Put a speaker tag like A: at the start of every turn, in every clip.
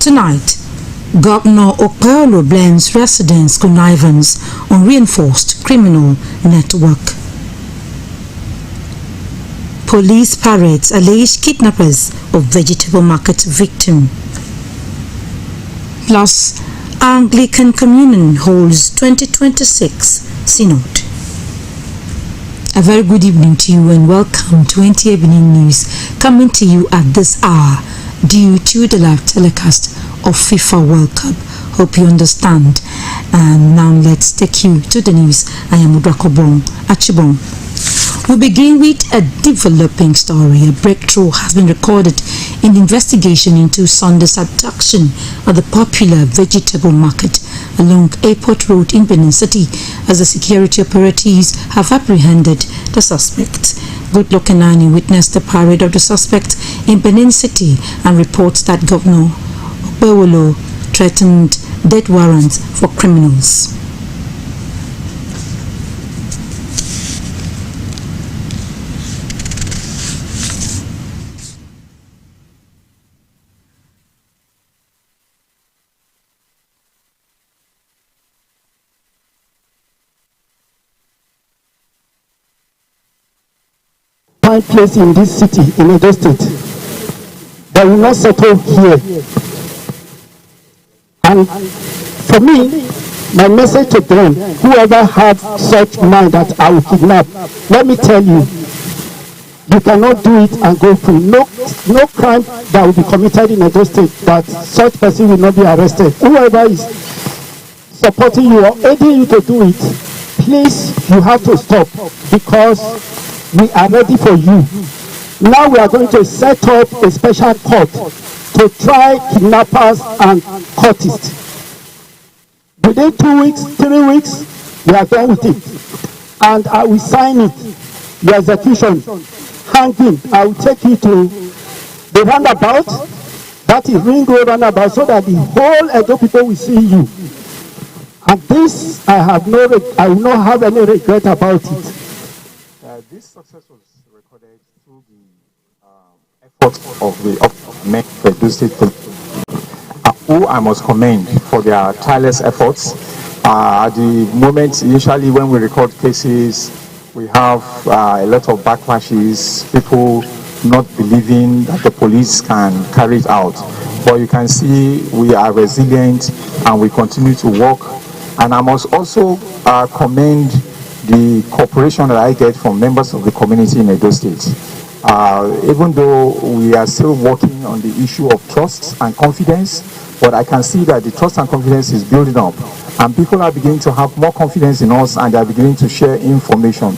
A: Tonight, Governor Okpebholo blames residents' connivance on reinforced criminal network. Police parades alleged kidnappers of vegetable market victim. Plus, Anglican Communion holds 2026 Synod. A very good evening to you and welcome to Nta Benin News, coming to you at this hour due to the live telecast of FIFA World Cup. Hope you understand. And now let's take you to the news. I am Udrakobong Achibong. We begin with a developing story. A breakthrough has been recorded in the investigation into Sunday's abduction at the popular vegetable market along Airport Road in Benin City, as the security operatives have apprehended the suspect. Goodluck Enani witnessed the parade of the suspect in Benin City and reports that Governor Okpebholo threatened death warrants for criminals.
B: Find place in this city, in Edo State, that will not settle here. And for me, my message to them, whoever had such mind that I will kidnap, let me tell you, you cannot do it and go free. No crime that will be committed in Edo State that such person will not be arrested. Whoever is supporting you or aiding you to do it, please, you have to stop, because we are ready for you. Now we are going to set up a special court to try kidnappers and cultists. Within 2 weeks, 3 weeks, we are done with it. And I will sign it, the execution, hanging. I will take you to the roundabout, that is Ring Road roundabout, so that the whole Edo people will see you. And this, I will not have any regret about it.
C: This success was recorded through the efforts of the men of the state who I must commend for their tireless efforts. At the moment, initially when we record cases, we have a lot of backlashes, people not believing that the police can carry it out. But you can see we are resilient and we continue to work. And I must also commend the cooperation that I get from members of the community in Edo State. Even though we are still working on the issue of trust and confidence, but I can see that the trust and confidence is building up, and people are beginning to have more confidence in us, and they are beginning to share information.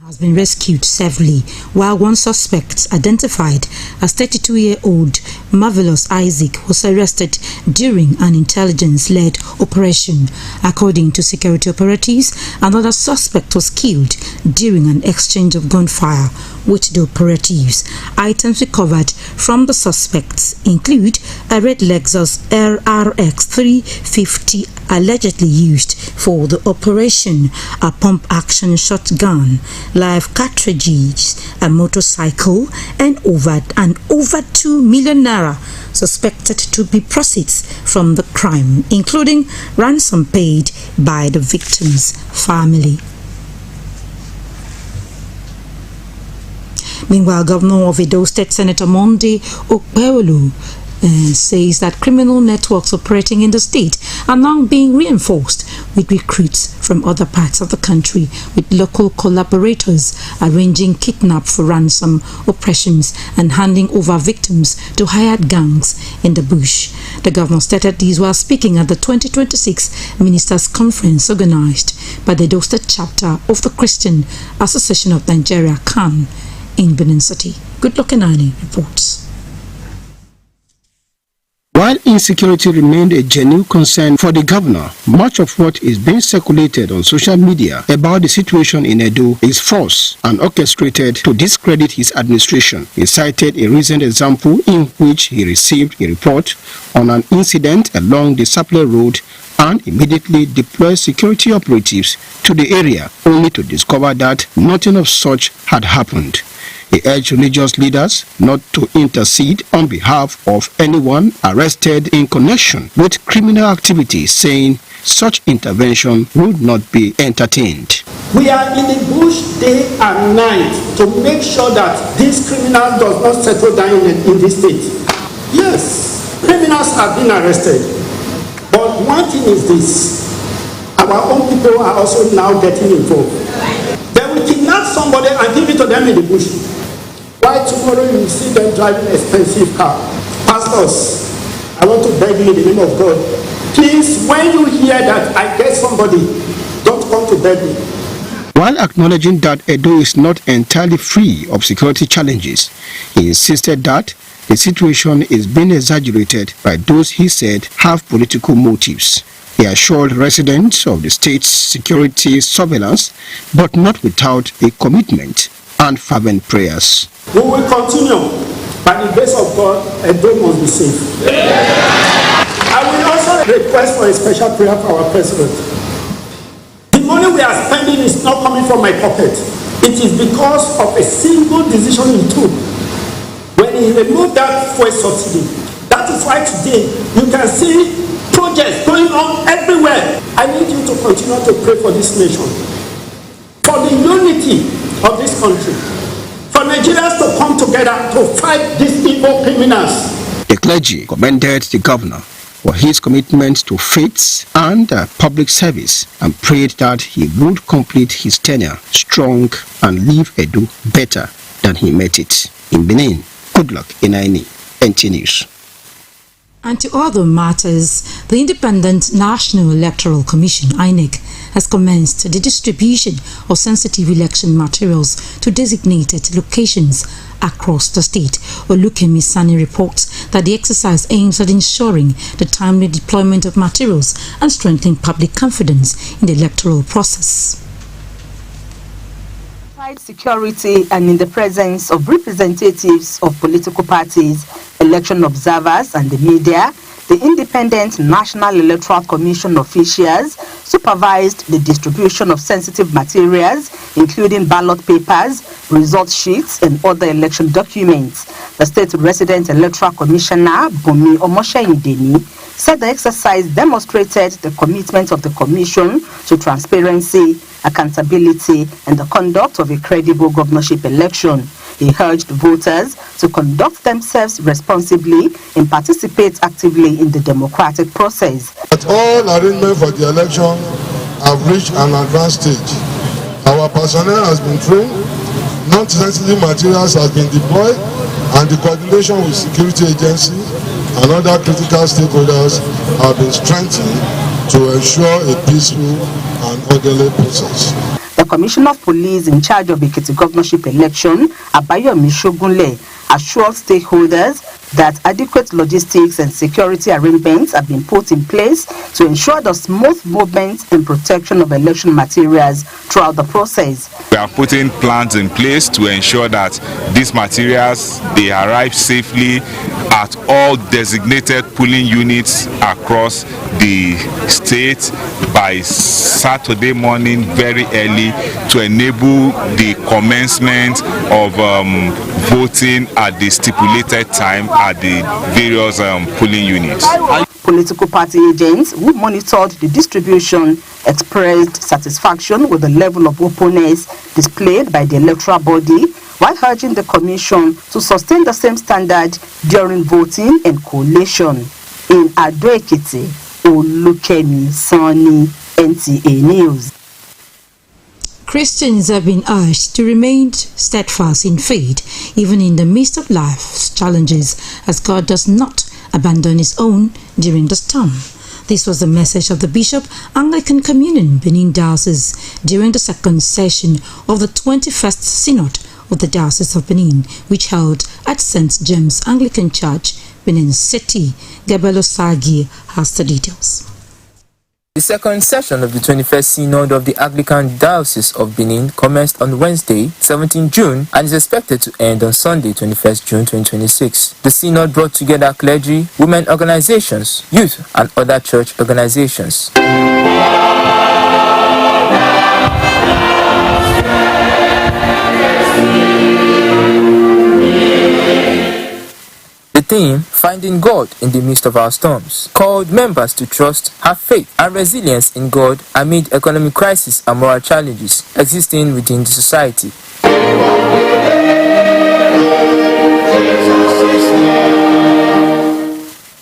A: Has been rescued severely, while one suspect, identified as 32-year-old Marvelous Isaac, was arrested during an intelligence-led operation. According to security operatives, another suspect was killed during an exchange of gunfire with the operatives. Items recovered from the suspects include a red Lexus RRX 350 allegedly used for the operation, a pump-action shotgun, live cartridges, a motorcycle, and over 2 million naira suspected to be proceeds from the crime, including ransom paid by the victim's family. Meanwhile, Governor of Edo State Senator Monday Okpebholo says that criminal networks operating in the state are now being reinforced with recruits from other parts of the country, with local collaborators arranging kidnap for ransom operations and handing over victims to hired gangs in the bush. The governor stated these while speaking at the 2026 Ministers' Conference organized by the Edo State chapter of the Christian Association of Nigeria, CAN, in Benin City. Goodluck Enani reports.
D: While insecurity remained a genuine concern for the governor, much of what is being circulated on social media about the situation in Edo is false and orchestrated to discredit his administration. He cited a recent example in which he received a report on an incident along the Sapele Road and immediately deployed security operatives to the area, only to discover that nothing of such had happened. He urged religious leaders not to intercede on behalf of anyone arrested in connection with criminal activities, saying such intervention would not be entertained.
B: We are in the bush day and night to make sure that this criminal does not settle down in this state. Yes, criminals have been arrested. But one thing is this, our own people are also now getting involved. They will kidnap somebody and give it to them in the bush. Why tomorrow you will see them driving an expensive car? Pastors, I want to beg you in the name of God, please, when you hear that I get somebody, don't come to beg me.
D: While acknowledging that Edo is not entirely free of security challenges, he insisted that the situation is being exaggerated by those he said have political motives. He assured residents of the state's security surveillance, but not without a commitment and fervent prayers.
B: We will continue. By the grace of God, Edo must be safe. I will also request for a special prayer for our president. The money we are spending is not coming from my pocket. It is because of a single decision he took when he removed that fuel subsidy. That is why today you can see projects going on everywhere. I need you to continue to pray for this nation, for the unity of this country, for Nigerians to come together to fight these evil criminals.
D: The clergy commended the governor for his commitment to faith and public service and prayed that he would complete his tenure strong and leave Edo better than he met it. In Benin, good luck, Inaini, NT News.
A: And to other matters, the Independent National Electoral Commission, INEC, has commenced the distribution of sensitive election materials to designated locations across the state. Olukemi Sani reports that the exercise aims at ensuring the timely deployment of materials and strengthening public confidence in the electoral process.
E: Security and in the presence of representatives of political parties, election observers and the media, the Independent National Electoral Commission officials supervised the distribution of sensitive materials, including ballot papers, result sheets, and other election documents. The State Resident Electoral Commissioner, Bumi Omoshayindeni, said the exercise demonstrated the commitment of the Commission to transparency, accountability, and the conduct of a credible governorship election. He urged voters to conduct themselves responsibly and participate actively in the democratic process.
F: That all arrangements for the election have reached an advanced stage. Our personnel has been trained, non-sensitive materials has been deployed, and the coordination with security agencies and other critical stakeholders have been strengthened to ensure a peaceful and orderly process.
E: The Commissioner of Police in charge of Ekiti governorship election, Abayomi Shogunle, assured stakeholders that adequate logistics and security arrangements have been put in place to ensure the smooth movement and protection of election materials throughout the process.
G: We are putting plans in place to ensure that these materials, they arrive safely at all designated polling units across the state by Saturday morning very early to enable the commencement of voting at the stipulated time at the various polling units.
E: Political party agents who monitored the distribution expressed satisfaction with the level of openness displayed by the electoral body, while urging the Commission to sustain the same standard during voting and collation. In Ado Ekiti, Olukemi Sani, NTA News.
A: Christians have been urged to remain steadfast in faith, even in the midst of life's challenges, as God does not abandon his own during the storm. This was the message of the Bishop, Anglican Communion, Benin Diocese, during the second session of the 21st Synod of the Diocese of Benin, which held at St. James Anglican Church, Benin City. Gabriel Osagi has the details.
H: The second session of the 21st Synod of the Anglican Diocese of Benin commenced on Wednesday, 17 June, and is expected to end on Sunday, 21st June 2026. The Synod brought together clergy, women organizations, youth, and other church organizations. theme, Finding God in the Midst of Our Storms, called members to trust, have faith, and resilience in God amid economic crisis and moral challenges existing within the society.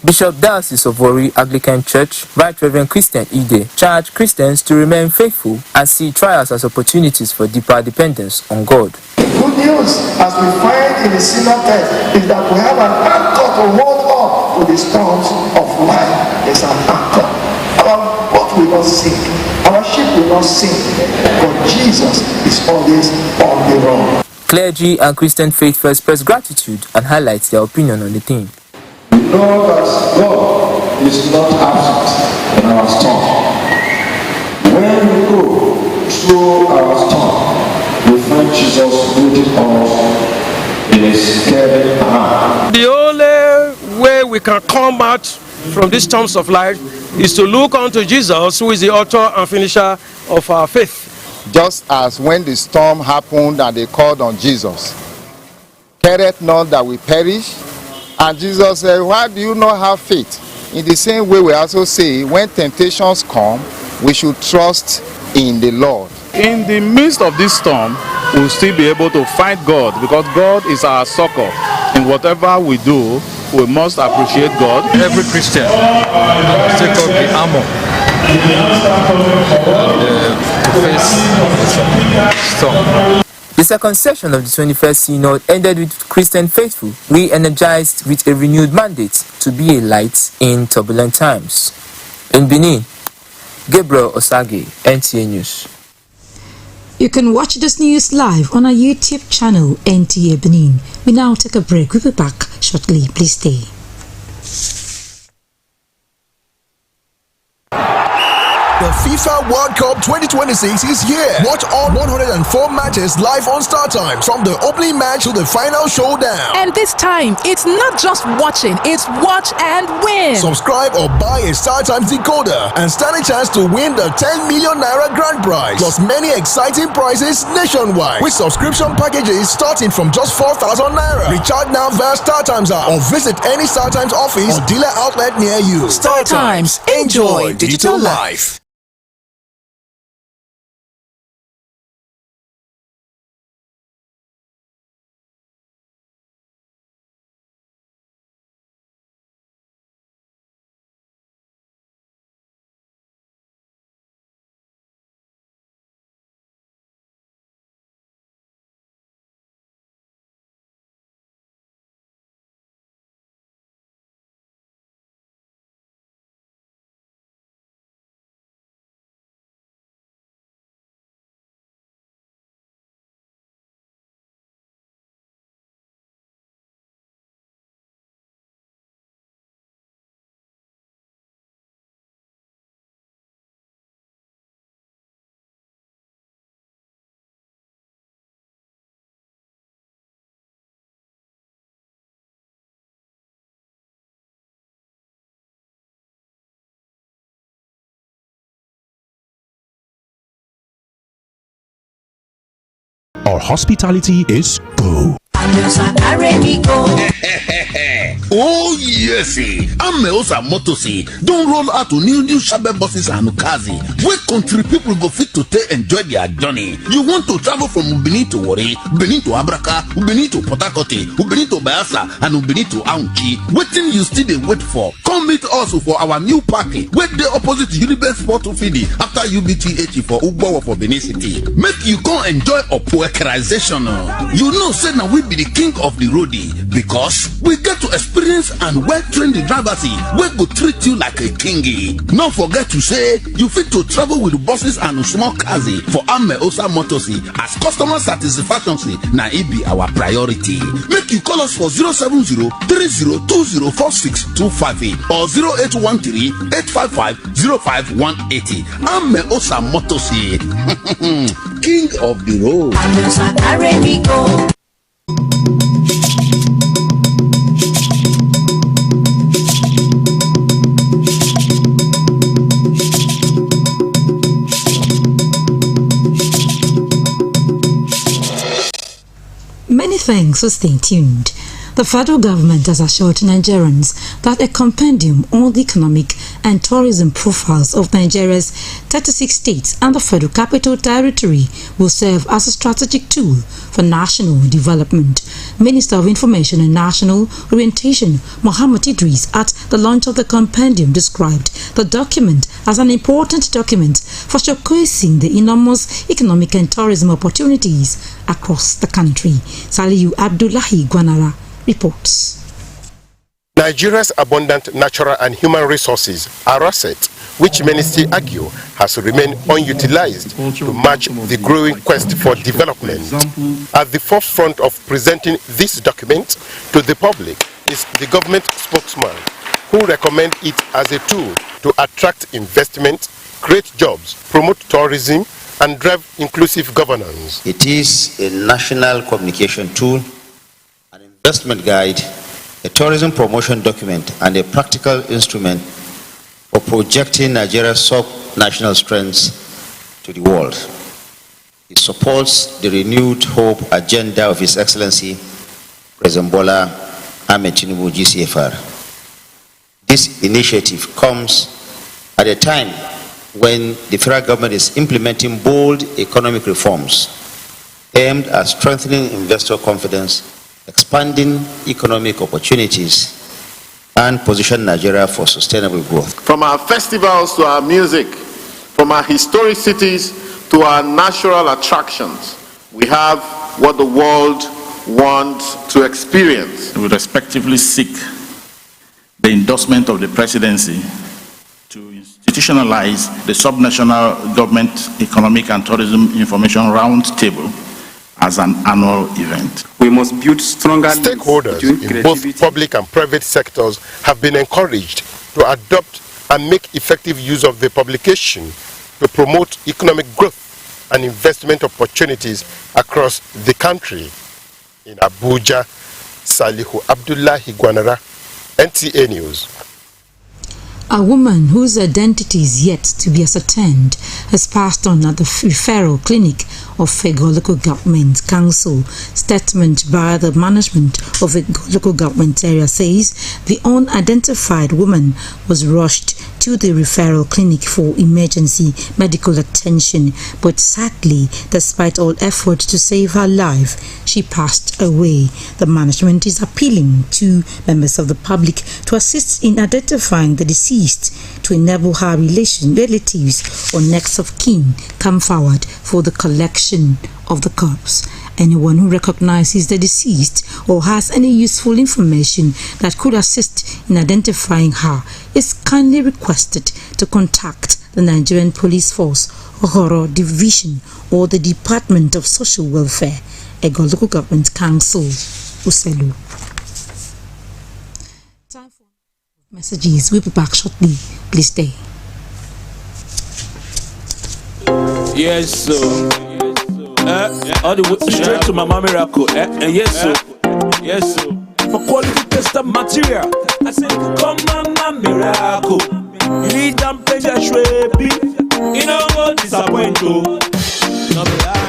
H: Bishop Diocese of Warri Anglican Church, Right Reverend Christian Ide, charged Christians to remain faithful and see trials as opportunities for deeper dependence on God.
I: Good news, as we find in the synod text, is that we have an anchor to hold on to the storms of life. There's an anchor. Our boat will not sink, our ship will not sink, but Jesus is always on the road.
H: Clergy and Christian faith express gratitude and highlight their opinion on the theme.
I: We know that God is not absent in our storm. When we go through our storm, we find Jesus holding us in his caring hand.
J: The only way we can come out from these storms of life is to look unto Jesus, who is the author and finisher of our faith.
K: Just as when the storm happened and they called on Jesus, careth not that we perish? And Jesus said, why do you not have faith? In the same way, we also say, when temptations come, we should trust in the Lord.
L: In the midst of this storm, we'll still be able to find God, because God is our succor. In whatever we do, we must appreciate God.
M: Every Christian must take up the armor to face the storm.
H: The second session of the 21st Synod ended with Christian faithful re-energized with a renewed mandate to be a light in turbulent times. In Benin, Gabriel Osage, NTA News.
A: You can watch this news live on our YouTube channel, Nta Benin. We now take a break. We'll be back shortly. Please stay.
N: The FIFA World Cup 2026 is here. Watch all 104 matches live on Star Times, from the opening match to the final showdown.
O: And this time, it's not just watching, it's watch and win.
N: Subscribe or buy a Star Times decoder and stand a chance to win the 10 million naira grand prize, plus many exciting prizes nationwide with subscription packages starting from just 4,000 naira. Recharge now via Star Times app or visit any Star Times office or dealer outlet near you.
O: Star Times, enjoy digital life.
P: Our hospitality is go.
Q: Oh yes, Ameosa Motosi don't roll out to new Shabe buses and Ukazi. Where country people go fit to enjoy their journey. You want to travel from Benin to Warri, Benin to Abraka, Benin to Port Harcourt, Benin to Bayelsa, and Benin to Aunchi. Waiting you still they wait for. Come meet us for our new party. Where the opposite Unibet Sport Fidi after UBTH for Ugbo for Benin City. Make you come enjoy a poekerization. You know, say now we be the king of the roadie because we get to experience and well-trained drivers we go treat you like a kingy. Not forget to say you fit to travel with buses and small cars for Ameosa Motors as customer satisfaction na it be our priority. Make you call us for 070-3020-4625 or 0813-855-05180. Ameosa Motors, king of the road.
A: Many thanks for staying tuned. The federal government has assured Nigerians that a compendium on the economic and tourism profiles of Nigeria's 36 states and the Federal Capital Territory will serve as a strategic tool for national development. Minister of Information and National Orientation Mohammed Idris, at the launch of the compendium, described the document as an important document for showcasing the enormous economic and tourism opportunities across the country. Saliu Abdullahi Gwanara reports.
R: Nigeria's abundant natural and human resources are assets which many still argue has remained unutilized to match the growing quest for development. At the forefront of presenting this document to the public is the government spokesman, who recommend it as a tool to attract investment, create jobs, promote tourism, and drive inclusive governance.
S: It is a national communication tool, an investment guide, a tourism promotion document, and a practical instrument for projecting Nigeria's sub-national strengths to the world. It supports the renewed hope agenda of His Excellency President Bola Ahmed Tinubu, GCFR. This initiative comes at a time when the federal government is implementing bold economic reforms aimed at strengthening investor confidence, expanding economic opportunities, and position Nigeria for sustainable growth.
T: From our festivals to our music, from our historic cities to our natural attractions, we have what the world wants to experience.
U: We respectively seek the endorsement of the presidency to institutionalize the subnational government economic and tourism information roundtable as an annual event.
R: We must build stronger stakeholders in both public and private sectors have been encouraged to adopt and make effective use of the publication to promote economic growth and investment opportunities across the country. In Abuja, Salihu Abdullahi Gwanara, NTA News.
A: A woman whose identity is yet to be ascertained has passed on at the referral clinic of Fego Local Government Council. Statement by the management of the local government area says the unidentified woman was rushed to the referral clinic for emergency medical attention, but sadly, despite all efforts to save her life, she passed away. The management is appealing to members of the public to assist in identifying the deceased to enable her relatives or next of kin come forward for the collection of the corpse. Anyone who recognizes the deceased or has any useful information that could assist in identifying her is kindly requested to contact the Nigerian Police Force, Horror Division, or the Department of Social Welfare, Ego Local Government Council, Uselu. Time for messages. We'll be back shortly. Please stay.
V: Yes, so all the way straight to Mama Miracle. Yes, so yes, so for quality tested material, I say come Mama Miracle. You need them page a shwebi. You know what disappoint you. No be lie.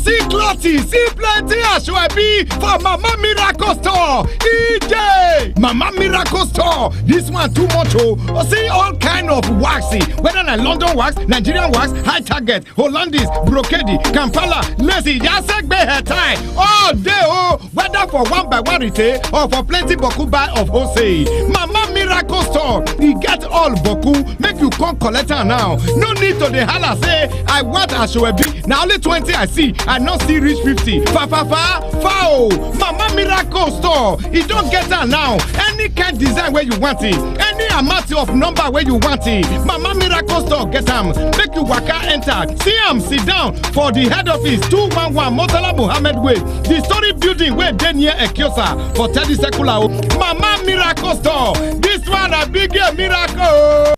W: See clarity, see plenty ashwebi for Mama Miracle Store. EJ Mama Miracle Store. This one too much oh. See all kind of waxy, whether na London wax, Nigerian wax, high target, Hollandese, brocade, Kampala, lacy, jasegbe hair tie. All day oh, whether for one by one retail or for plenty boku buy of wholesale. Mama Miracle Store, he get all boku, make you come collect her now. No need to the holla say I want ashwebi. Now only 20 I see. I not see reach 50. Foul. Mama Miracle Store. It don't get her now. Any kind design where you want it. Any amount of number where you want it. Mama Miracle Store get them. Make you waka enter. See them sit down for the head office 211 Motala Muhammad Way. The story building where they near Ekiosa for 30 Sekula. Mama Miracle Store. This one a big miracle.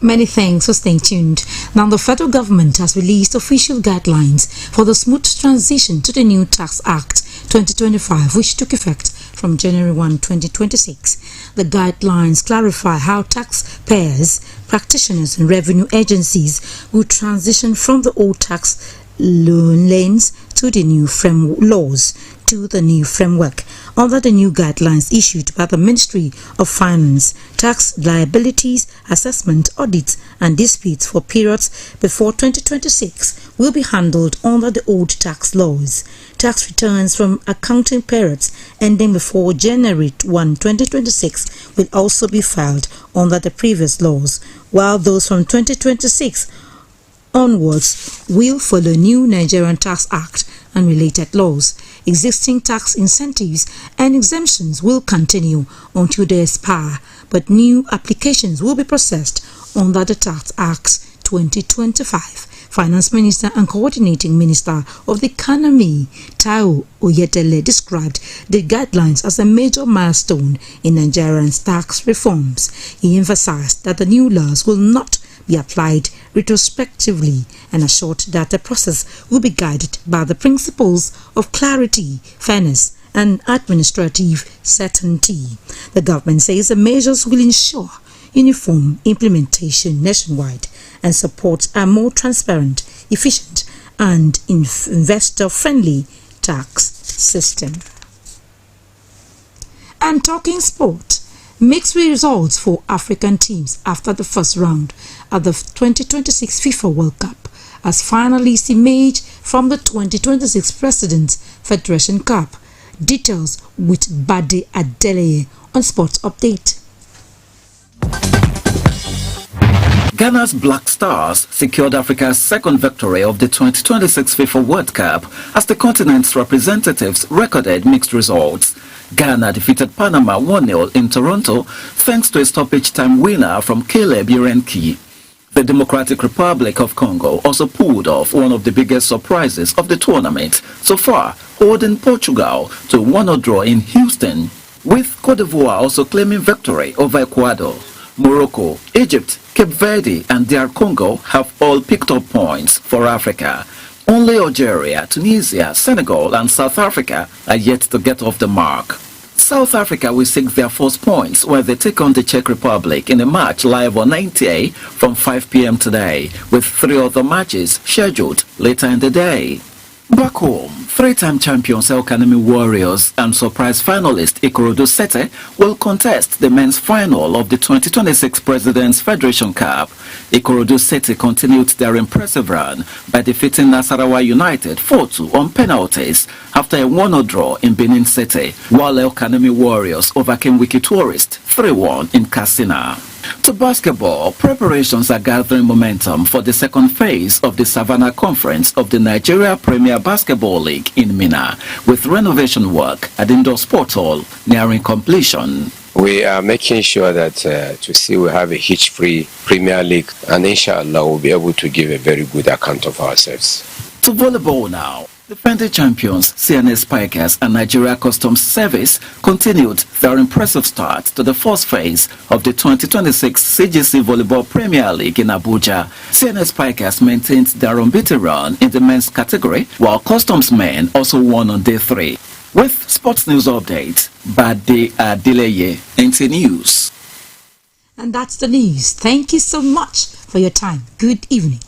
A: Many thanks for staying tuned. Now, the federal government has released official guidelines for the smooth transition to the new Tax Act 2025, which took effect from January 1, 2026. The guidelines clarify how taxpayers, practitioners, and revenue agencies will transition from the old tax lanes to the new framework under the new guidelines issued by the Ministry of Finance. Tax liabilities, assessment, audits, and disputes for periods before 2026 will be handled under the old tax laws. Tax returns from accounting periods ending before January 1, 2026 will also be filed under the previous laws, while those from 2026 onwards will follow new Nigerian Tax Act and related laws. Existing tax incentives and exemptions will continue until they expire, but new applications will be processed under the Tax Act 2025. Finance Minister and Coordinating Minister of the Economy, Taiwo Oyedele, described the guidelines as a major milestone in Nigerians' tax reforms. He emphasized that the new laws will not be applied retrospectively and assured that the process will be guided by the principles of clarity, fairness, and administrative certainty. The government says the measures will ensure uniform implementation nationwide and support a more transparent, efficient, and investor-friendly tax system. And talking sport, mixed results for African teams after the first round at the 2026 FIFA World Cup as finalists emerged from the 2026 President's Federation Cup. Details with Bade Adeleye on Sports Update.
B: Ghana's Black Stars secured Africa's second victory of the 2026 FIFA World Cup as the continent's representatives recorded mixed results. Ghana defeated Panama 1-0 in Toronto thanks to a stoppage time winner from Caleb Urenki. The Democratic Republic of Congo also pulled off one of the biggest surprises of the tournament so far, holding Portugal to a 1-0 draw in Houston, with Cote d'Ivoire also claiming victory over Ecuador. Morocco, Egypt, Cape Verde and DR Congo have all picked up points for Africa. Only Algeria, Tunisia, Senegal and South Africa are yet to get off the mark. South Africa will seek their first points where they take on the Czech Republic in a match live on NTA from 5 p.m. today, with 3 other matches scheduled later in the day. Back home, 3-time champions El Kanemi Warriors and surprise finalist Ikorodu Sete will contest the men's final of the 2026 President's Federation Cup. Ikorodu Sete continued their impressive run by defeating Nasarawa United 4-2 on penalties after a 1-0 draw in Benin City, while El Kanemi Warriors overcame Wiki Tourist 3-1 in Katsina. To basketball, preparations are gathering momentum for the second phase of the Savannah Conference of the Nigeria Premier Basketball League in Minna, with renovation work at Indoor Sport Hall nearing completion.
C: We are making sure that to see we have a hitch-free Premier League, and inshallah we'll be able to give a very good account of ourselves.
B: To volleyball now. Defending champions CNS Pikers and Nigeria Customs Service continued their impressive start to the first phase of the 2026 CGC Volleyball Premier League in Abuja. CNS Pikers maintained their unbeaten run in the men's category, while Customs men also won on day 3. With sports news update, Bade Adeleye, NT News.
A: And that's the news. Thank you so much for your time. Good evening.